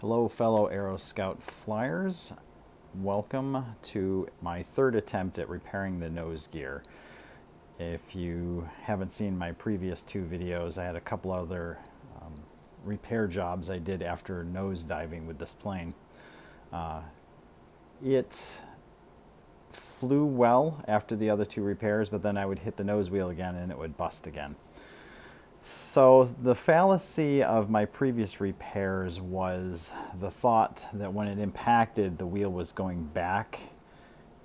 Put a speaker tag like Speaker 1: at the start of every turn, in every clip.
Speaker 1: Hello fellow AeroScout flyers. Welcome to my third attempt at repairing the nose gear. If you haven't seen my previous two videos, I had a couple other repair jobs I did after nose diving with this plane. It flew well after the other two repairs, but then I would hit the nose wheel again and it would bust again. So the fallacy of my previous repairs was the thought that when it impacted, the wheel was going back.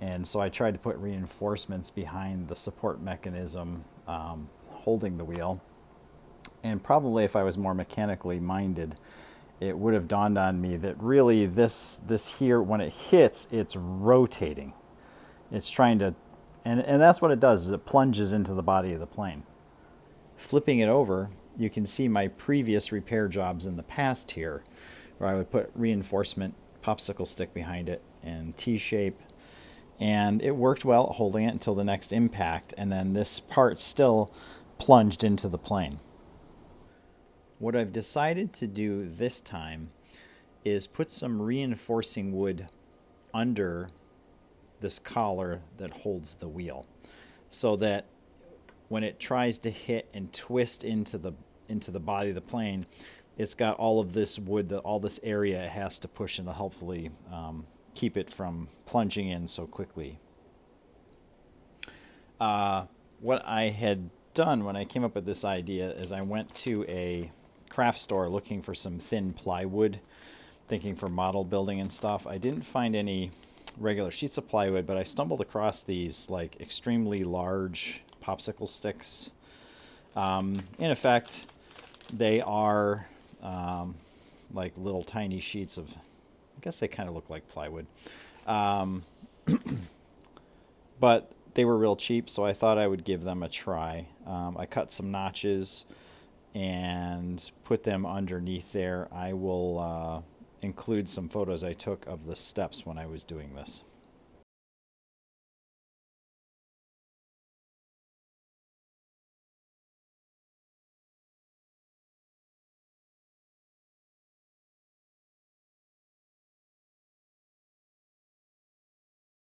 Speaker 1: And so I tried to put reinforcements behind the support mechanism holding the wheel. And probably if I was more mechanically minded, it would have dawned on me that really this here, when it hits, it's rotating. It's trying to, and that's what it does, is it plunges into the body of the plane. Flipping it over, you can see my previous repair jobs in the past here, where I would put reinforcement popsicle stick behind it and T-shape, and it worked well holding it until the next impact, and then this part still plunged into the plane. What I've decided to do this time is put some reinforcing wood under this collar that holds the wheel, so that when it tries to hit and twist into the body of the plane, it's got all of this wood, all this area it has to push in to helpfully keep it from plunging in so quickly. What I had done when I came up with this idea is I went to a craft store looking for some thin plywood, thinking for model building and stuff. I didn't find any regular sheets of plywood, but I stumbled across these like extremely large popsicle sticks. In effect, they are like little tiny sheets of, I guess they kind of look like plywood. But they were real cheap, so I thought I would give them a try. I cut some notches and put them underneath there. I will include some photos I took of the steps when I was doing this.